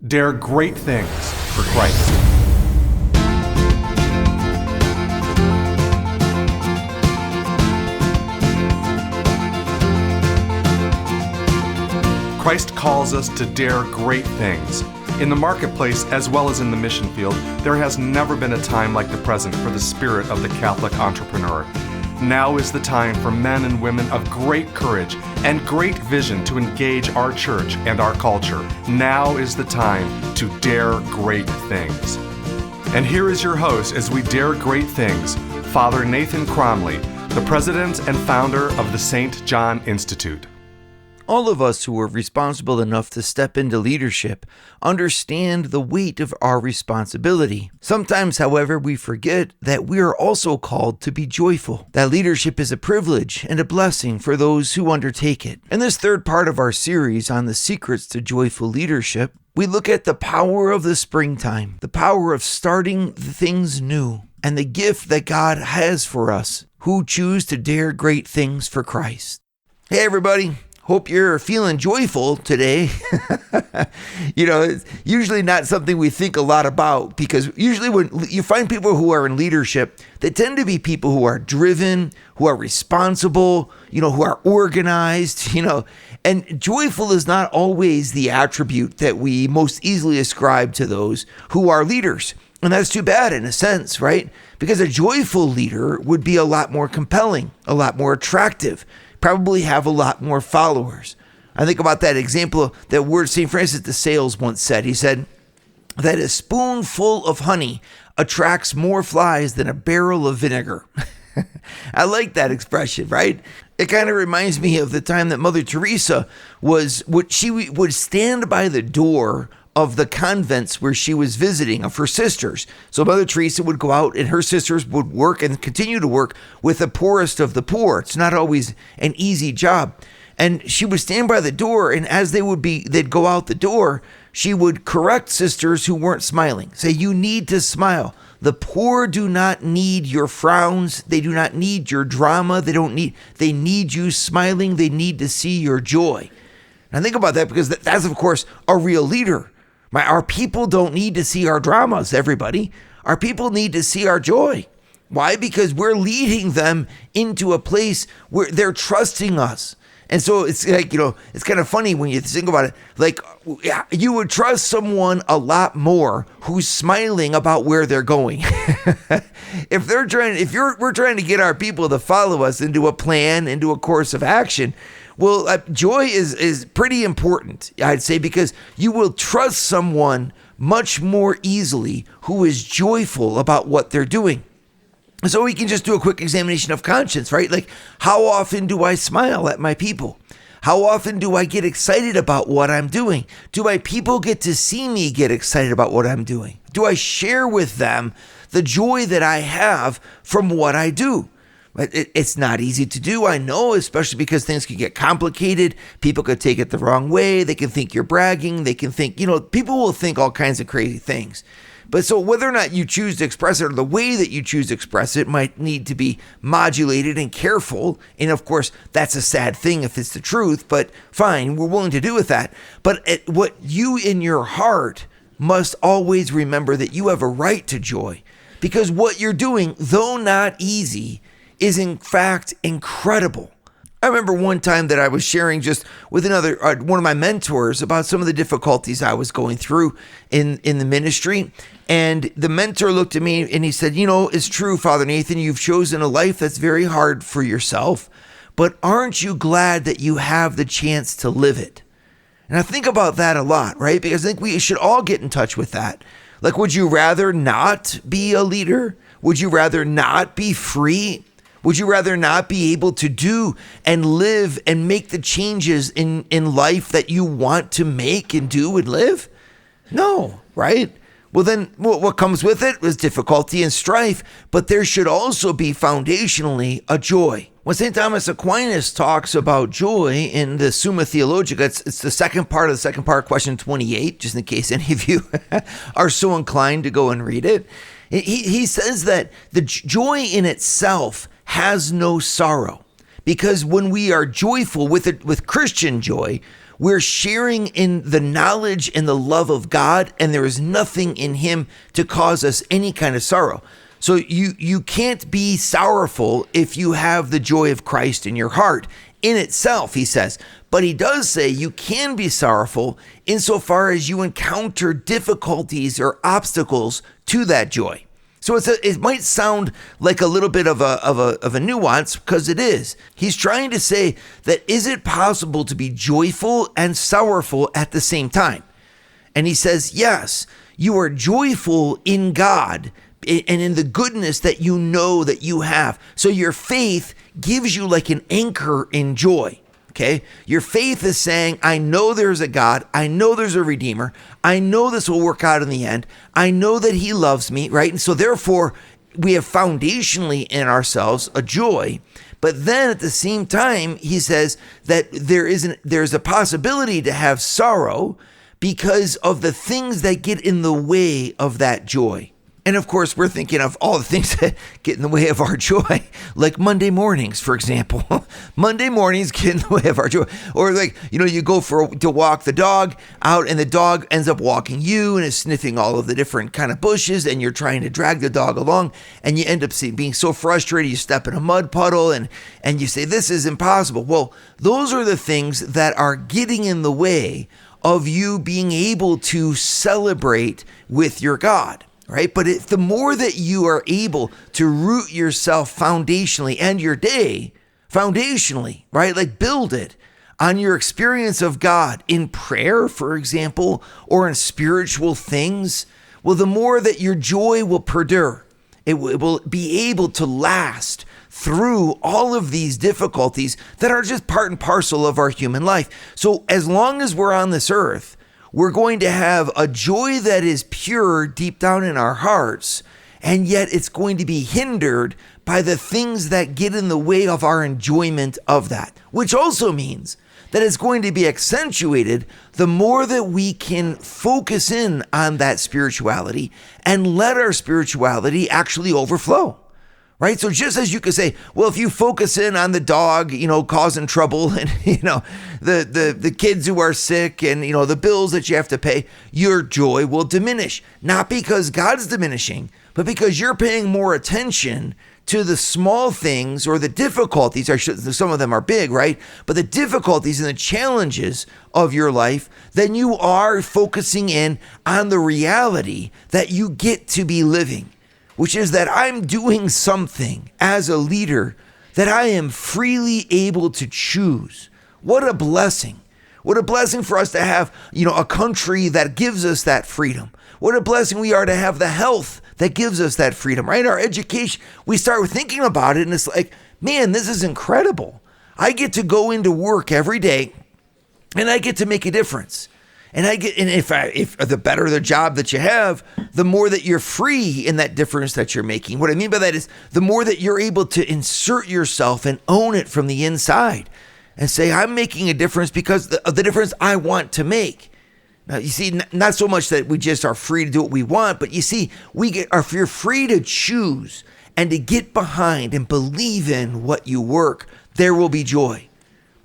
Dare great things for Christ. Christ calls us to dare great things. In the marketplace, as well as in the mission field, there has never been a time like the present for the spirit of the Catholic entrepreneur. Now is the time for men and women of great courage and great vision to engage our church and our culture. Now is the time to dare great things. And here is your host as we dare great things, Father Nathan Cromley, the president and founder of the St. John Institute. All of us who are responsible enough to step into leadership understand the weight of our responsibility. Sometimes, however, we forget that we are also called to be joyful, that leadership is a privilege and a blessing for those who undertake it. In this third part of our series on the secrets to joyful leadership, we look at the power of the springtime, the power of starting things new, and the gift that God has for us who choose to dare great things for Christ. Hey, everybody. Hope you're feeling joyful today. It's usually not something we think a lot about, because usually when you find people who are in leadership, they tend to be people who are driven, who are responsible, who are organized, and joyful is not always the attribute that we most easily ascribe to those who are leaders. And that's too bad in a sense, right? Because a joyful leader would be a lot more compelling, a lot more attractive, probably have a lot more followers. I think about that example, that word St. Francis de Sales once said. He said that a spoonful of honey attracts more flies than a barrel of vinegar. I like that expression, right? It kind of reminds me of the time that Mother Teresa she would stand by the door of the convents where she was visiting, of her sisters. So Mother Teresa would go out and her sisters would work and continue to work with the poorest of the poor. It's not always an easy job. And she would stand by the door, and as they'd go out the door, she would correct sisters who weren't smiling. Say, you need to smile. The poor do not need your frowns. They do not need your drama. They need you smiling. They need to see your joy. And I think about that because that's, of course, a real leader. Our people don't need to see our dramas, everybody. Our people need to see our joy. Why? Because we're leading them into a place where they're trusting us. And so it's like, it's kind of funny when you think about it. Like, you would trust someone a lot more who's smiling about where they're going. We're trying to get our people to follow us into a plan, into a course of action, well, joy is pretty important, I'd say, because you will trust someone much more easily who is joyful about what they're doing. So we can just do a quick examination of conscience, right? Like, how often do I smile at my people? How often do I get excited about what I'm doing? Do my people get to see me get excited about what I'm doing? Do I share with them the joy that I have from what I do? It's not easy to do, I know, especially because things can get complicated. People could take it the wrong way. They can think you're bragging. They can think, people will think all kinds of crazy things. But so whether or not you choose to express it, or the way that you choose to express it, might need to be modulated and careful. And of course, that's a sad thing if it's the truth, but fine, we're willing to do with that. But what you in your heart must always remember, that you have a right to joy, because what you're doing, though not easy, is in fact incredible. I remember one time that I was sharing just with one of my mentors about some of the difficulties I was going through in the ministry. And the mentor looked at me and he said, it's true, Father Nathan, you've chosen a life that's very hard for yourself, but aren't you glad that you have the chance to live it? And I think about that a lot, right? Because I think we should all get in touch with that. Like, would you rather not be a leader? Would you rather not be free? Would you rather not be able to do and live and make the changes in life that you want to make and do and live? No, right? Well, then what comes with it was difficulty and strife, but there should also be foundationally a joy. When St. Thomas Aquinas talks about joy in the Summa Theologica, it's the second part, question 28, just in case any of you are so inclined to go and read it. He says that the joy in itself has no sorrow, because when we are joyful with Christian joy, We're sharing in the knowledge and the love of God, and there is nothing in him to cause us any kind of sorrow. So you can't be sorrowful if you have the joy of Christ in your heart in itself, he says. But he does say you can be sorrowful insofar as you encounter difficulties or obstacles to that joy. So it might sound like a little bit of a nuance, because it is. He's trying to say that is it possible to be joyful and sorrowful at the same time? And he says, yes, you are joyful in God and in the goodness that you know that you have. So your faith gives you like an anchor in joy. Okay, your faith is saying, I know there's a God. I know there's a Redeemer. I know this will work out in the end. I know that he loves me, right? And so therefore, we have foundationally in ourselves a joy. But then at the same time, he says that there's a possibility to have sorrow because of the things that get in the way of that joy. And of course, we're thinking of all the things that get in the way of our joy, like Monday mornings, for example. Monday mornings get in the way of our joy. Or like, you go to walk the dog out and the dog ends up walking you and is sniffing all of the different kind of bushes, and you're trying to drag the dog along, and you end up being so frustrated you step in a mud puddle and you say, this is impossible. Well, those are the things that are getting in the way of you being able to celebrate with your God. Right? But the more that you are able to root yourself foundationally and your day foundationally, right? Like build it on your experience of God in prayer, for example, or in spiritual things, well, the more that your joy will perdure. It will be able to last through all of these difficulties that are just part and parcel of our human life. So as long as we're on this earth, we're going to have a joy that is pure deep down in our hearts, and yet it's going to be hindered by the things that get in the way of our enjoyment of that, which also means that it's going to be accentuated the more that we can focus in on that spirituality and let our spirituality actually overflow. Right? So just as you could say, well, if you focus in on the dog, causing trouble, and, the kids who are sick and, the bills that you have to pay, your joy will diminish. Not because God's diminishing, but because you're paying more attention to the small things or the difficulties. Some of them are big, right? But the difficulties and the challenges of your life, then you are focusing in on the reality that you get to be living, which is that I'm doing something as a leader that I am freely able to choose. What a blessing. What a blessing for us to have, a country that gives us that freedom. What a blessing we are to have the health that gives us that freedom, right? Our education, we start thinking about it and it's like, man, this is incredible. I get to go into work every day and I get to make a difference. And if the better the job that you have, the more that you're free in that difference that you're making. What I mean by that is the more that you're able to insert yourself and own it from the inside and say, I'm making a difference because of the difference I want to make. Now, you see, not so much that we just are free to do what we want, but you see, if you're free to choose and to get behind and believe in what you work, there will be joy.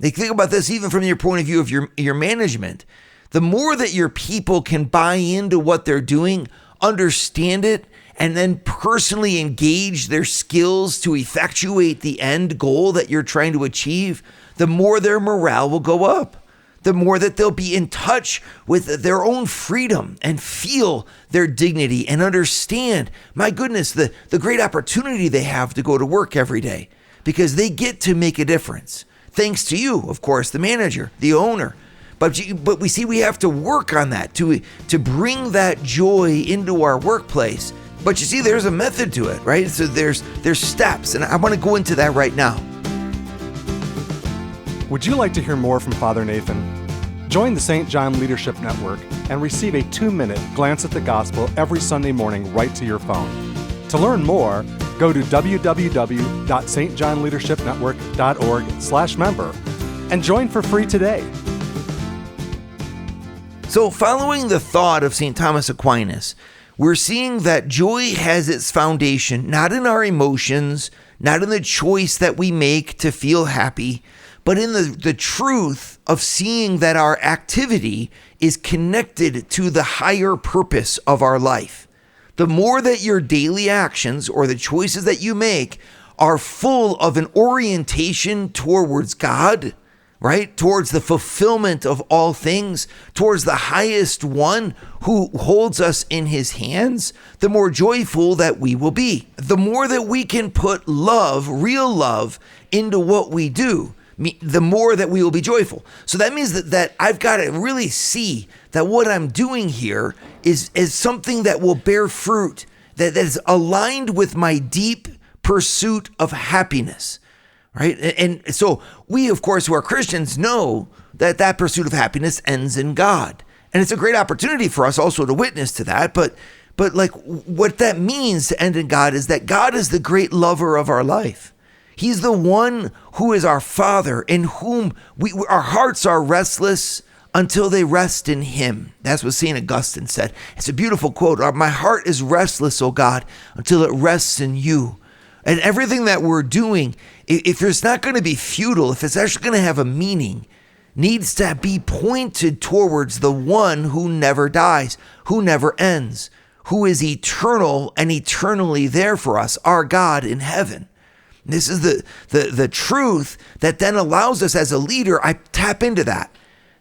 Like, think about this even from your point of view of your management. The more that your people can buy into what they're doing, understand it, and then personally engage their skills to effectuate the end goal that you're trying to achieve, the more their morale will go up. The more that they'll be in touch with their own freedom and feel their dignity and understand, my goodness, the great opportunity they have to go to work every day because they get to make a difference. Thanks to you, of course, the manager, the owner. But we see we have to work on that to bring that joy into our workplace. But you see, there's a method to it, right? So there's steps, and I want to go into that right now. Would you like to hear more from Father Nathan? Join the St. John Leadership Network and receive a 2-minute glance at the gospel every Sunday morning right to your phone. To learn more, go to www.stjohnleadershipnetwork.org/member and join for free today. So following the thought of St. Thomas Aquinas, we're seeing that joy has its foundation not in our emotions, not in the choice that we make to feel happy, but in the truth of seeing that our activity is connected to the higher purpose of our life. The more that your daily actions or the choices that you make are full of an orientation towards God, right? Towards the fulfillment of all things, towards the highest one who holds us in his hands, the more joyful that we will be. The more that we can put love, real love, into what we do, the more that we will be joyful. So that means that I've got to really see that what I'm doing here is something that will bear fruit, that is aligned with my deep pursuit of happiness, right? And so we, of course, who are Christians, know that pursuit of happiness ends in God. And it's a great opportunity for us also to witness to that. But like what that means to end in God is that God is the great lover of our life. He's the one who is our Father, in whom our hearts are restless until they rest in him. That's what St. Augustine said. It's a beautiful quote. My heart is restless, O God, until it rests in you. And everything that we're doing, if it's not going to be futile, if it's actually going to have a meaning, needs to be pointed towards the one who never dies, who never ends, who is eternal and eternally there for us, our God in heaven. This is the truth that then allows us as a leader. I tap into that.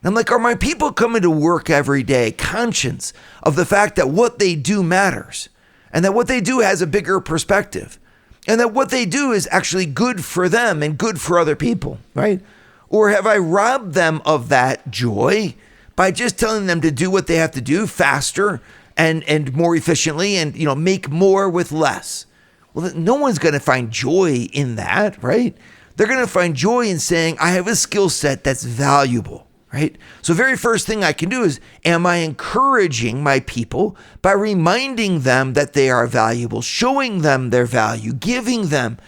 I'm like, are my people coming to work every day conscious of the fact that what they do matters and that what they do has a bigger perspective and that what they do is actually good for them and good for other people, right? Or have I robbed them of that joy by just telling them to do what they have to do faster and more efficiently and, make more with less? Well, no one's going to find joy in that, right? They're going to find joy in saying, I have a skill set that's valuable, right? So very first thing I can do is, am I encouraging my people by reminding them that they are valuable, showing them their value, giving them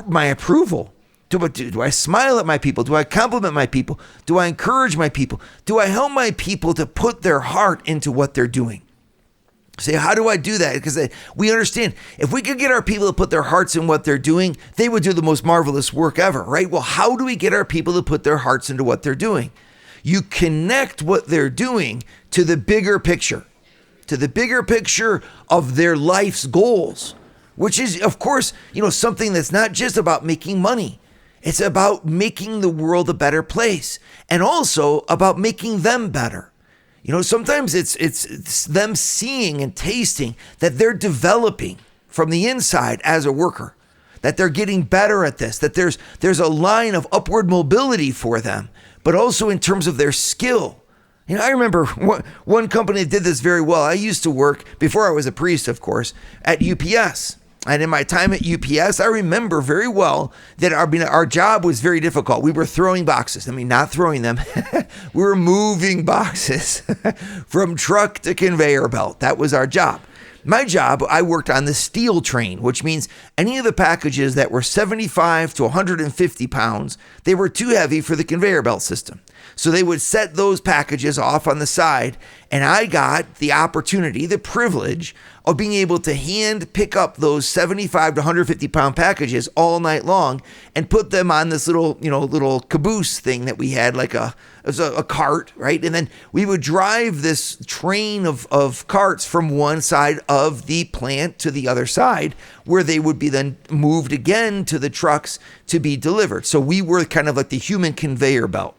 my approval? Do I smile at my people? Do I compliment my people? Do I encourage my people? Do I help my people to put their heart into what they're doing? Say, how do I do that? Because we understand if we could get our people to put their hearts in what they're doing, they would do the most marvelous work ever, right? Well, how do we get our people to put their hearts into what they're doing? You connect what they're doing to the bigger picture of their life's goals, which is, of course, something that's not just about making money. It's about making the world a better place and also about making them better. Sometimes it's them seeing and tasting that they're developing from the inside as a worker, that they're getting better at this, that there's a line of upward mobility for them, but also in terms of their skill. I remember one company that did this very well. I used to work, before I was a priest, of course, at UPS. And in my time at UPS, I remember very well that our job was very difficult. We were throwing boxes. Not throwing them. We were moving boxes from truck to conveyor belt. That was our job. My job, I worked on the steel train, which means any of the packages that were 75 to 150 pounds, they were too heavy for the conveyor belt system. So they would set those packages off on the side, and I got the opportunity, the privilege of being able to hand pick up those 75 to 150 pound packages all night long and put them on this little caboose thing that we had, like it was a cart, right? And then we would drive this train of carts from one side of the plant to the other side, where they would be then moved again to the trucks to be delivered. So we were kind of like the human conveyor belt.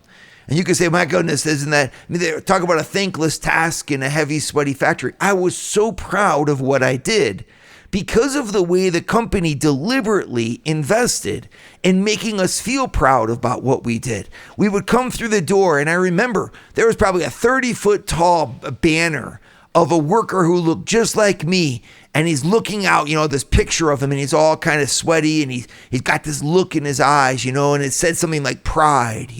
And you could say, my goodness, isn't that, they talk about a thankless task in a heavy, sweaty factory. I was so proud of what I did because of the way the company deliberately invested in making us feel proud about what we did. We would come through the door, and I remember there was probably a 30-foot tall banner of a worker who looked just like me, and he's looking out, this picture of him, and he's all kind of sweaty, and he's got this look in his eyes, and it said something like pride,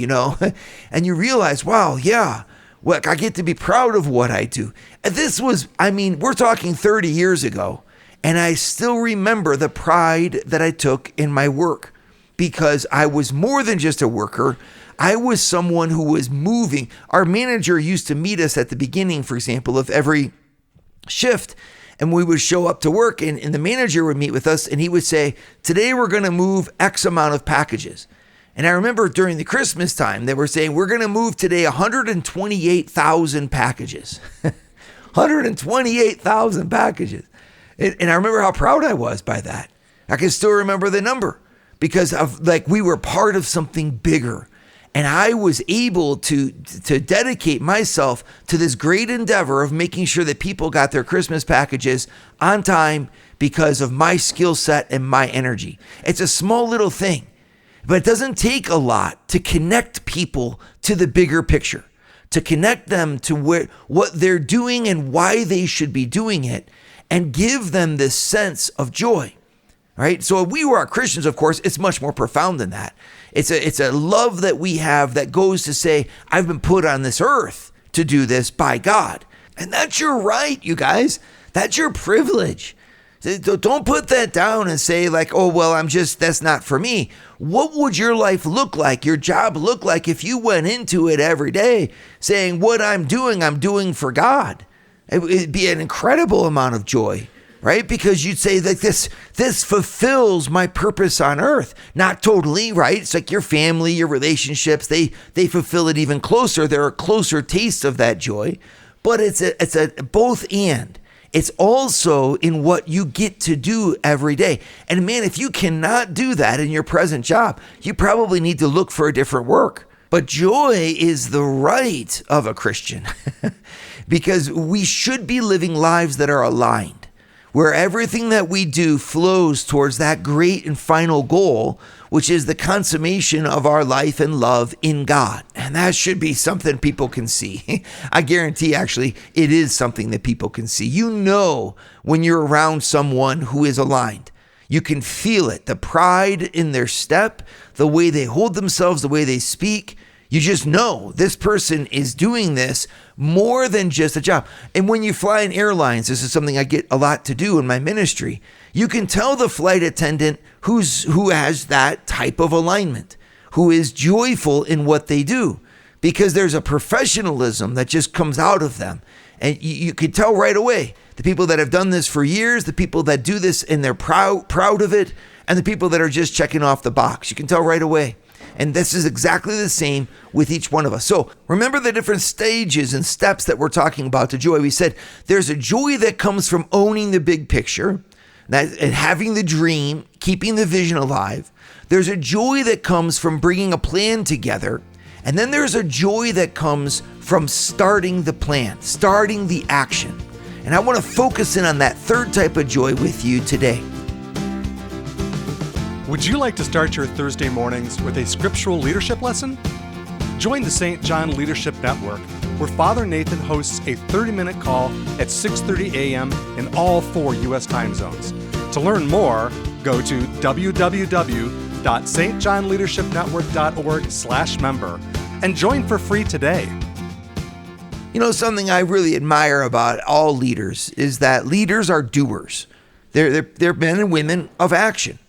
and you realize, wow, yeah, well, I get to be proud of what I do. And this was, we're talking 30 years ago, and I still remember the pride that I took in my work, because I was more than just a worker. I was someone who was moving. Our manager used to meet us at the beginning, for example, of every shift, and we would show up to work, and the manager would meet with us, and he would say, today we're going to move X amount of packages. And I remember during the Christmas time, they were saying, we're going to move today 128,000 packages. 128,000 packages. And I remember how proud I was by that. I can still remember the number because of we were part of something bigger. And I was able to dedicate myself to this great endeavor of making sure that people got their Christmas packages on time because of my skill set and my energy. It's a small little thing, but it doesn't take a lot to connect people to the bigger picture, to connect them to what they're doing and why they should be doing it, and give them this sense of joy. Right? So if we are Christians, of course, it's much more profound than that. It's a love that we have that goes to say, I've been put on this earth to do this by God. And that's your right, you guys. That's your privilege. Don't put that down and say oh, well, that's not for me. What would your life look like, your job look like if you went into it every day saying what I'm doing for God? It'd be an incredible amount of joy. Right? Because you'd say that this fulfills my purpose on earth. Not totally, right? It's like your family, your relationships, they fulfill it even closer. They're a closer taste of that joy. But it's a both and. It's also in what you get to do every day. And man, if you cannot do that in your present job, you probably need to look for a different work. But joy is the right of a Christian because we should be living lives that are aligned, where everything that we do flows towards that great and final goal, which is the consummation of our life and love in God. And that should be something people can see. I guarantee, actually, it is something that people can see. You know when you're around someone who is aligned. You can feel it, the pride in their step, the way they hold themselves, the way they speak. You just know this person is doing this more than just a job. And when you fly in airlines, this is something I get a lot to do in my ministry. You can tell the flight attendant who has that type of alignment, who is joyful in what they do, because there's a professionalism that just comes out of them. And you can tell right away the people that have done this for years, the people that do this and they're proud of it, and the people that are just checking off the box. You can tell right away. And this is exactly the same with each one of us. So remember the different stages and steps that we're talking about to joy. We said there's a joy that comes from owning the big picture, and having the dream, keeping the vision alive. There's a joy that comes from bringing a plan together. And then there's a joy that comes from starting the plan, starting the action. And I want to focus in on that third type of joy with you today. Would you like to start your Thursday mornings with a scriptural leadership lesson? Join the St. John Leadership Network, where Father Nathan hosts a 30-minute call at 6:30 a.m. in all 4 U.S. time zones. To learn more, go to www.stjohnleadershipnetwork.org/member and join for free today. You know, something I really admire about all leaders is that leaders are doers. They're men and women of action.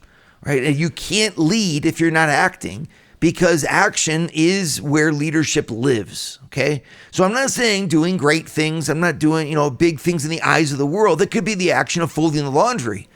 Right? And you can't lead if you're not acting, because action is where leadership lives. Okay. So I'm not saying doing great things. I'm not doing, big things in the eyes of the world. That could be the action of folding the laundry.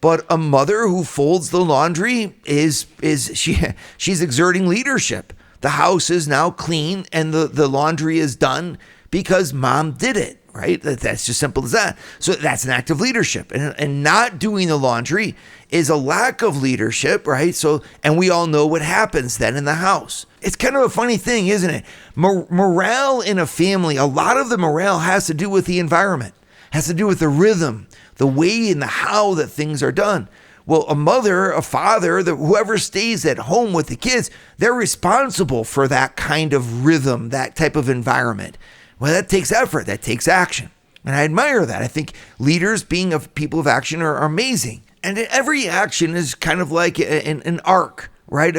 But a mother who folds the laundry she's exerting leadership. The house is now clean and the laundry is done because mom did it. Right? That's just simple as that. So that's an act of leadership. And not doing the laundry is a lack of leadership, right? So, and we all know what happens then in the house. It's kind of a funny thing, isn't it? Morale in a family, a lot of the morale has to do with the environment, has to do with the rhythm, the way and the how that things are done. Well, a mother, a father, whoever stays at home with the kids, they're responsible for that kind of rhythm, that type of environment. Well, that takes effort. That takes action. And I admire that. I think leaders being people of action are amazing. And every action is kind of like an arc, right?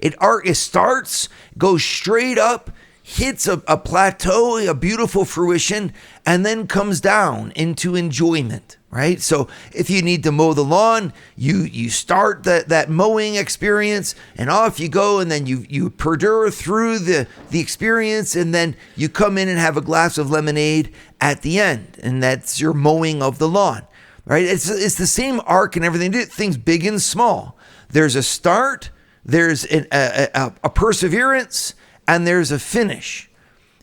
It starts, goes straight up, hits a plateau, a beautiful fruition, and then comes down into enjoyment, right? So if you need to mow the lawn, you start that mowing experience and off you go, and then you perdure through the experience, and then you come in and have a glass of lemonade at the end, and that's your mowing of the lawn, right? It's the same arc and everything, things big and small. There's a start, there's a perseverance, and there's a finish.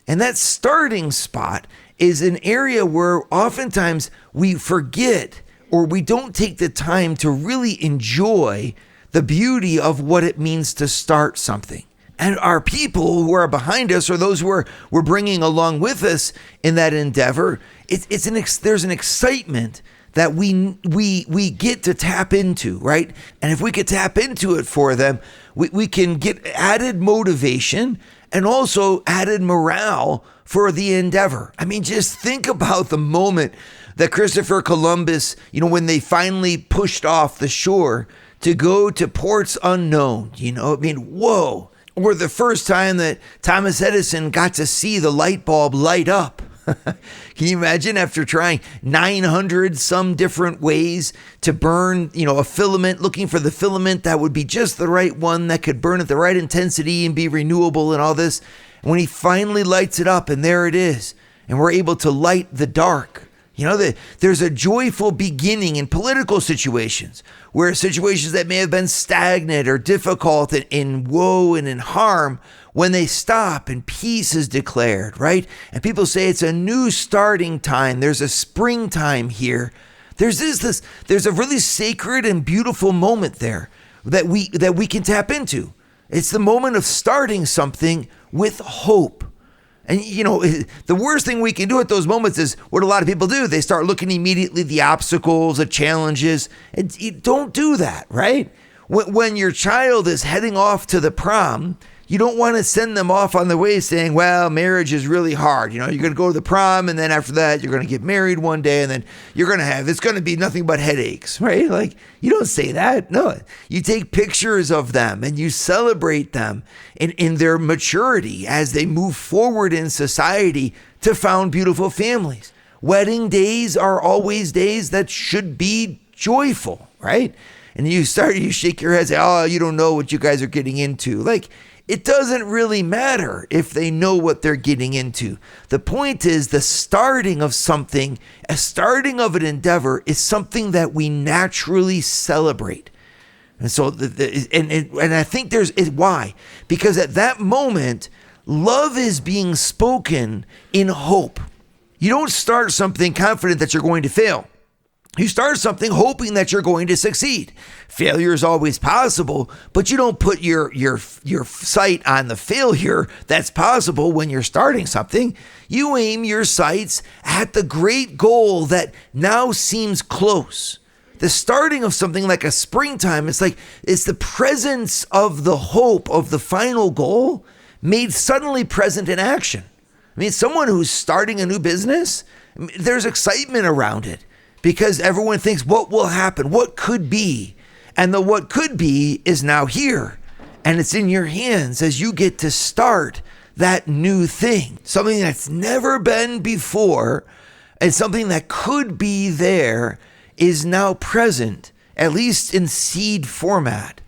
And that starting spot is an area where oftentimes we forget or we don't take the time to really enjoy the beauty of what it means to start something. And our people who are behind us, or those who we're bringing along with us in that endeavor, there's an excitement that we get to tap into, right? And if we could tap into it for them, we can get added motivation and also added morale for the endeavor. I mean, just think about the moment that Christopher Columbus, when they finally pushed off the shore to go to ports unknown, whoa. Or the first time that Thomas Edison got to see the light bulb light up. Can you imagine, after trying 900 some different ways to burn, a filament, looking for the filament that would be just the right one that could burn at the right intensity and be renewable and all this. And when he finally lights it up, and there it is, and we're able to light the dark. There's a joyful beginning in political situations, where situations that may have been stagnant or difficult in woe and in harm, when they stop and peace is declared, right? And people say it's a new starting time. There's a springtime here. There's a really sacred and beautiful moment there that we can tap into. It's the moment of starting something with hope. And, the worst thing we can do at those moments is what a lot of people do. They start looking immediately at the obstacles, the challenges. And you don't do that, right? When your child is heading off to the prom, you don't want to send them off on the way saying, well, marriage is really hard. You're going to go to the prom, and then after that, you're going to get married one day, and then it's going to be nothing but headaches, right? Like, you don't say that. No, you take pictures of them and you celebrate them in their maturity as they move forward in society to found beautiful families. Wedding days are always days that should be joyful, right? And you shake your head and say, oh, you don't know what you guys are getting into. Like, it doesn't really matter if they know what they're getting into. The point is, the starting of something, a starting of an endeavor, is something that we naturally celebrate. And so, and I think why? Because at that moment, love is being spoken in hope. You don't start something confident that you're going to fail. You start something hoping that you're going to succeed. Failure is always possible, but you don't put your sight on the failure that's possible when you're starting something. You aim your sights at the great goal that now seems close. The starting of something like a springtime, it's the presence of the hope of the final goal made suddenly present in action. I mean, someone who's starting a new business, there's excitement around it. Because everyone thinks, what will happen? What could be? And the what could be is now here. And it's in your hands as you get to start that new thing. Something that's never been before, and something that could be there is now present, at least in seed format.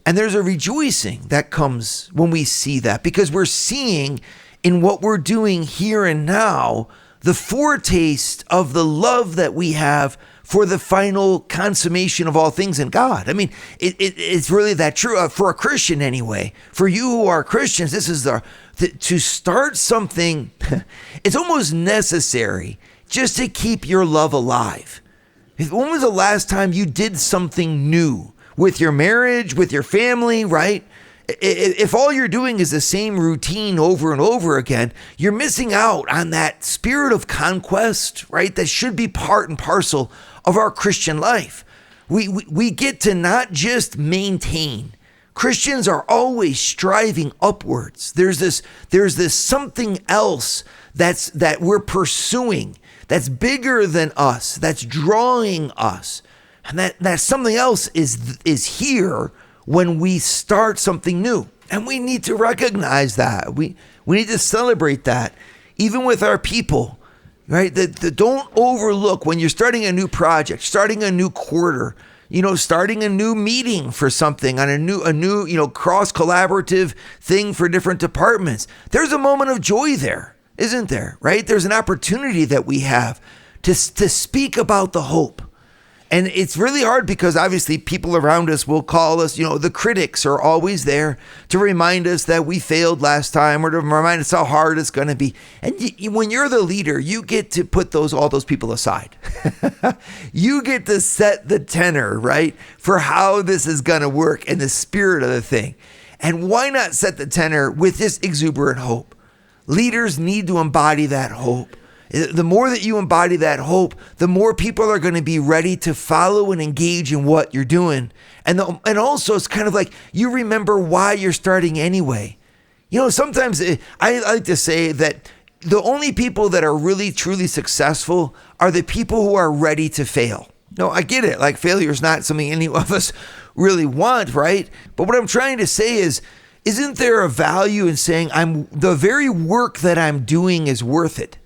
And there's a rejoicing that comes when we see that, because we're seeing in what we're doing here and now the foretaste of the love that we have for the final consummation of all things in God. I mean, it's really that true for a Christian anyway. For you who are Christians, this is to start something. It's almost necessary just to keep your love alive. When was the last time you did something new with your marriage, with your family, right? If all you're doing is the same routine over and over again, you're missing out on that spirit of conquest, right? That should be part and parcel of our Christian life. We get to not just maintain. Christians are always striving upwards. There's this something else that we're pursuing, that's bigger than us, that's drawing us. And that something else is here when we start something new. And we need to recognize that. We need to celebrate that, even with our people, right? Don't overlook when you're starting a new project, starting a new quarter, starting a new meeting for something on a new cross collaborative thing for different departments. There's a moment of joy there, isn't there? Right? There's an opportunity that we have to speak about the hope And it's really hard because obviously people around us will call us, the critics are always there to remind us that we failed last time or to remind us how hard it's going to be. And when you're the leader, you get to put all those people aside. You get to set the tenor, right, for how this is going to work and the spirit of the thing. And why not set the tenor with this exuberant hope? Leaders need to embody that hope. The more that you embody that hope, the more people are going to be ready to follow and engage in what you're doing. And also, it's kind of like you remember why you're starting anyway. Sometimes I like to say that the only people that are really, truly successful are the people who are ready to fail. No, I get it. Like, failure is not something any of us really want, right? But what I'm trying to say is, isn't there a value in saying the very work that I'm doing is worth it?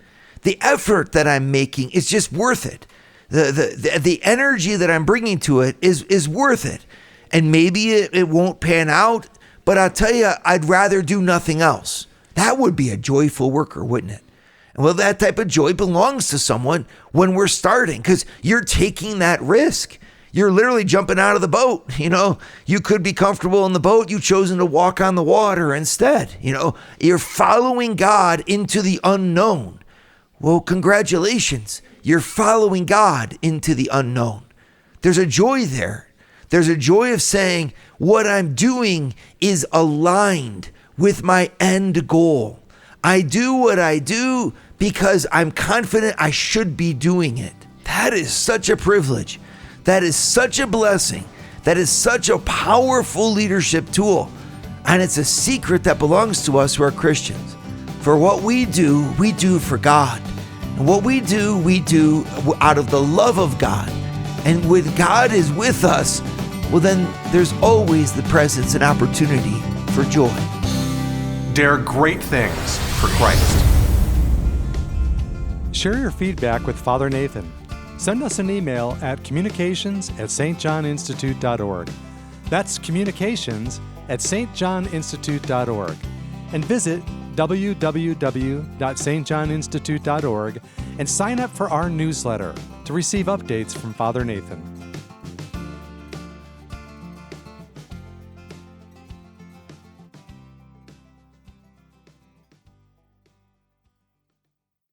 The effort that I'm making is just worth it. The energy that I'm bringing to it is worth it. And maybe it won't pan out, but I'll tell you, I'd rather do nothing else. That would be a joyful worker, wouldn't it? And well, that type of joy belongs to someone when we're starting, because you're taking that risk. You're literally jumping out of the boat. You could be comfortable in the boat. You've chosen to walk on the water instead. You're following God into the unknown. Well, congratulations. You're following God into the unknown. There's a joy there. There's a joy of saying what I'm doing is aligned with my end goal. I do what I do because I'm confident I should be doing it. That is such a privilege. That is such a blessing. That is such a powerful leadership tool. And it's a secret that belongs to us who are Christians. For what we do for God. And what we do out of the love of God. And when God is with us, well, then there's always the presence and opportunity for joy. Dare great things for Christ. Share your feedback with Father Nathan. Send us an email at communications@stjohninstitute.org. That's communications@stjohninstitute.org. And visit www.stjohninstitute.org and sign up for our newsletter to receive updates from Father Nathan.